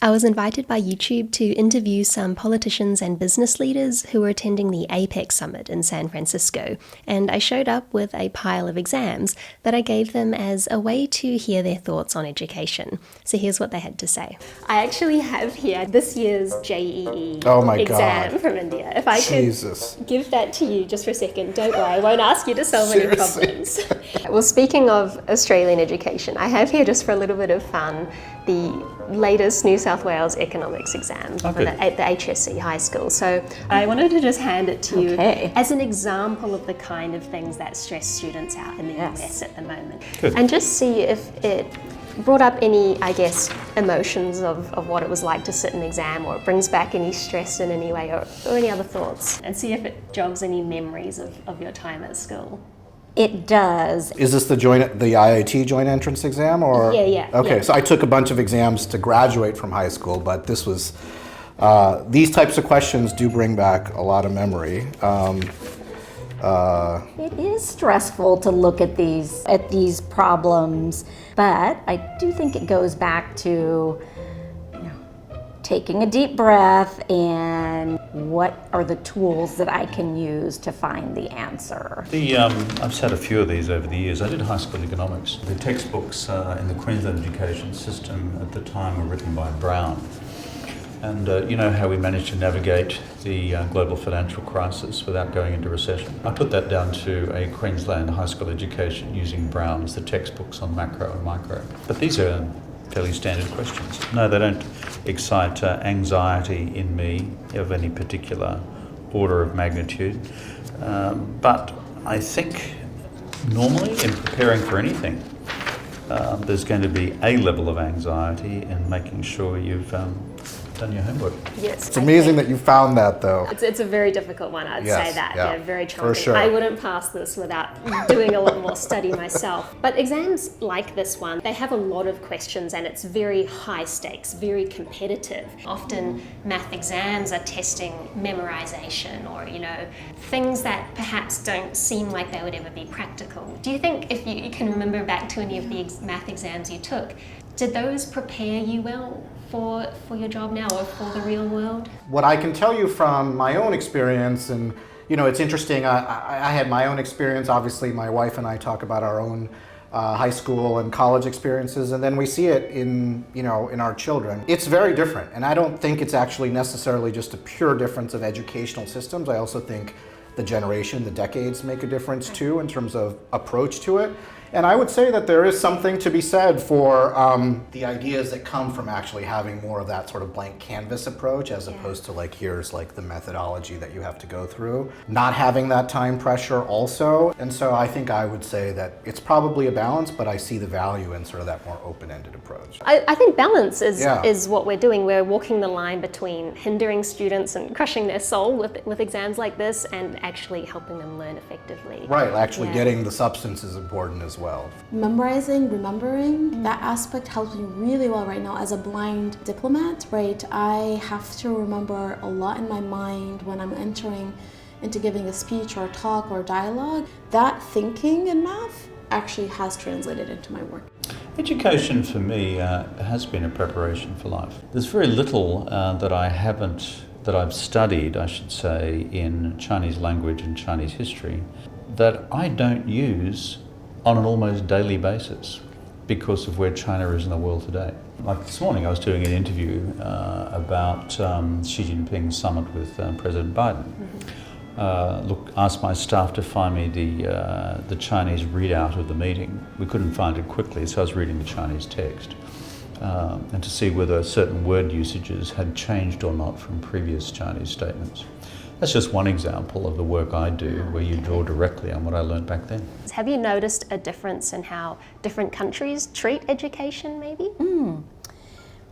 I was invited by YouTube to interview some politicians and business leaders who were attending the APEC summit in San Francisco, and I showed up with a pile of exams that I gave them as a way to hear their thoughts on education. So here's what they had to say. I actually have here this year's JEE exam from India. If I could give that to you just for a second, don't worry, I won't ask you to solve any problems. Well, speaking of Australian education, I have here just for a little bit of fun the latest New South Wales economics exam at the HSC High School. So I wanted to just hand it to you as an example of the kind of things that stress students out in the US at the moment. And just see if it brought up any, I guess, emotions of what it was like to sit an exam, or it brings back any stress in any way, or any other thoughts, and see if it jogs any memories of your time at school. It does. Is this the IIT joint entrance exam, or? Yeah. Okay, so I took a bunch of exams to graduate from high school, but this was, these types of questions do bring back a lot of memory. It is stressful to look at these problems, but I do think it goes back to taking a deep breath and what are the tools that I can use to find the answer. I've sat a few of these over the years. I did high school economics. The textbooks in the Queensland education system at the time were written by Brown. And you know how we managed to navigate the global financial crisis without going into recession. I put that down to a Queensland high school education using Brown as the textbooks on macro and micro. But these are fairly standard questions. No, they don't excite anxiety in me of any particular order of magnitude. But I think normally in preparing for anything, there's going to be a level of anxiety in making sure you've done your homework. Yes. It's amazing that you found that, though. It's a very difficult one, I'd say that. Yeah, very challenging. For sure. I wouldn't pass this without doing a lot more study myself. But exams like this one, they have a lot of questions and it's very high stakes, very competitive. Often math exams are testing memorization or, things that perhaps don't seem like they would ever be practical. Do you think, if you can remember back to any of the math exams you took, did those prepare you well for your job now or for the real world? What I can tell you from my own experience, and it's interesting, I had my own experience. Obviously my wife and I talk about our own high school and college experiences, and then we see it in our children. It's very different, and I don't think it's actually necessarily just a pure difference of educational systems. I also think the generation, the decades make a difference too in terms of approach to it. And I would say that there is something to be said for the ideas that come from actually having more of that sort of blank canvas approach, as opposed to here's the methodology that you have to go through. Not having that time pressure also. And so I think I would say that it's probably a balance, but I see the value in sort of that more open-ended approach. I think balance is what we're doing. We're walking the line between hindering students and crushing their soul with exams like this and actually helping them learn effectively. Right, actually getting the substance is important as well. Memorizing, remembering, that aspect helps me really well right now as a blind diplomat, right? I have to remember a lot in my mind when I'm entering into giving a speech or a talk or dialogue. That thinking in math actually has translated into my work. Education for me has been a preparation for life. There's very little that I've studied, I should say, in Chinese language and Chinese history that I don't use on an almost daily basis because of where China is in the world today. Like this morning I was doing an interview about Xi Jinping's summit with President Biden. Asked my staff to find me the Chinese readout of the meeting. We couldn't find it quickly, so I was reading the Chinese text. And to see whether certain word usages had changed or not from previous Chinese statements. That's just one example of the work I do where you draw directly on what I learned back then. Have you noticed a difference in how different countries treat education, maybe?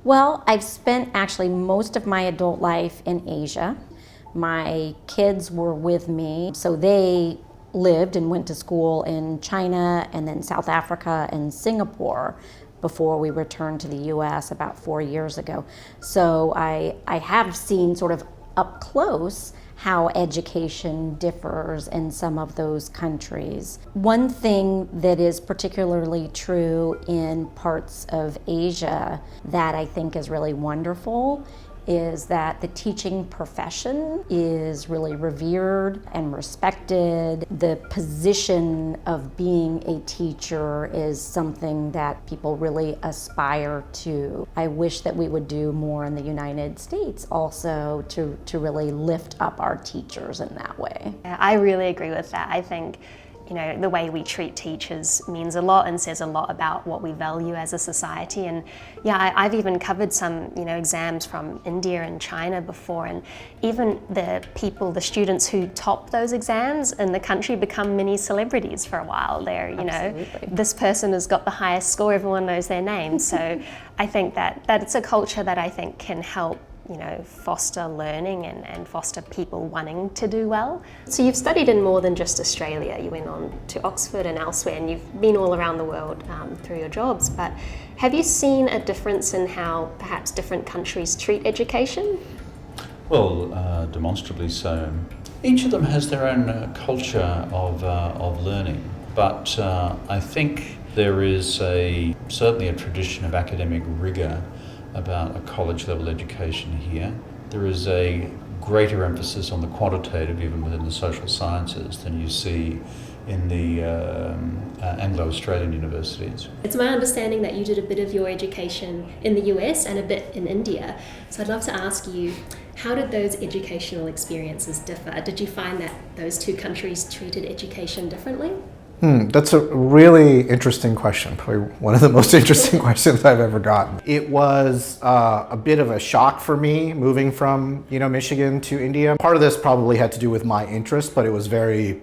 Well, I've spent actually most of my adult life in Asia. My kids were with me, so they lived and went to school in China and then South Africa and Singapore before we returned to the US about 4 years ago. So I have seen sort of up close how education differs in some of those countries. One thing that is particularly true in parts of Asia that I think is really wonderful is that the teaching profession is really revered and respected. The position of being a teacher is something that people really aspire to. I wish that we would do more in the United States also to really lift up our teachers in that way. I really agree with that. I think the way we treat teachers means a lot and says a lot about what we value as a society. And yeah, I've even covered some, exams from India and China before, and even the students who top those exams in the country become mini celebrities for a while. They're, Absolutely. This person has got the highest score, everyone knows their name. So I think that it's a culture that I think can help foster learning and foster people wanting to do well. So you've studied in more than just Australia. You went on to Oxford and elsewhere, and you've been all around the world through your jobs. But have you seen a difference in how perhaps different countries treat education? Well, demonstrably so. Each of them has their own culture of learning, but I think there is certainly a tradition of academic rigour about a college level education here. There is a greater emphasis on the quantitative even within the social sciences than you see in the Anglo-Australian universities. It's my understanding that you did a bit of your education in the US and a bit in India. So I'd love to ask you, how did those educational experiences differ? Did you find that those two countries treated education differently? That's a really interesting question, probably one of the most interesting questions I've ever gotten. It was a bit of a shock for me moving from Michigan to India. Part of this probably had to do with my interest, but it was very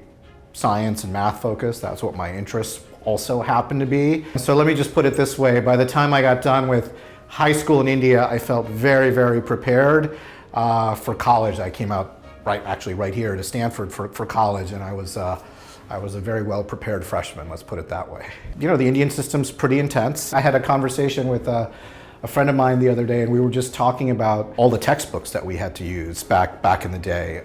science and math focused. That's what my interests also happened to be. So let me just put it this way. By the time I got done with high school in India, I felt very, very prepared for college. I came out right here to Stanford for college, and I was a very well-prepared freshman, let's put it that way. The Indian system's pretty intense. I had a conversation with a friend of mine the other day, and we were just talking about all the textbooks that we had to use back in the day.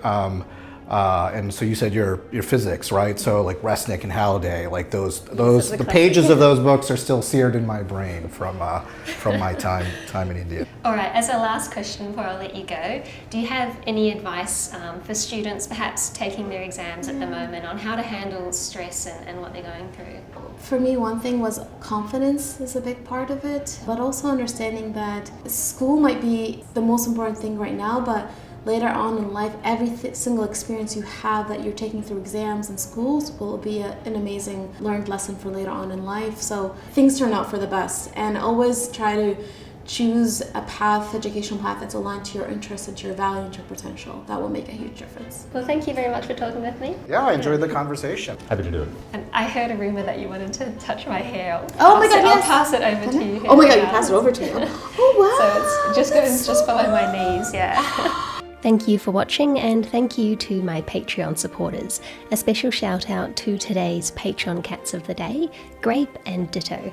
And so you said your physics, right? So like Resnick and Halliday, like the pages of those books are still seared in my brain from my time in India. All right, as a last question before I let you go, do you have any advice for students perhaps taking their exams at the moment on how to handle stress and what they're going through? For me, one thing was confidence is a big part of it, but also understanding that school might be the most important thing right now, but later on in life, every single experience you have that you're taking through exams and schools will be an amazing learned lesson for later on in life. So things turn out for the best, and always try to choose a educational path that's aligned to your interests and to your value and to your potential. That will make a huge difference. Well, thank you very much for talking with me. Yeah, I enjoyed the conversation. Happy to do it. And I heard a rumor that you wanted to touch my hair. Oh my God, yes. I'll pass it over to you. Oh my God, you pass it over to you. Oh wow. So it goes just below my knees, yeah. Thank you for watching, and thank you to my Patreon supporters. A special shout out to today's Patreon cats of the day, Grape and Ditto.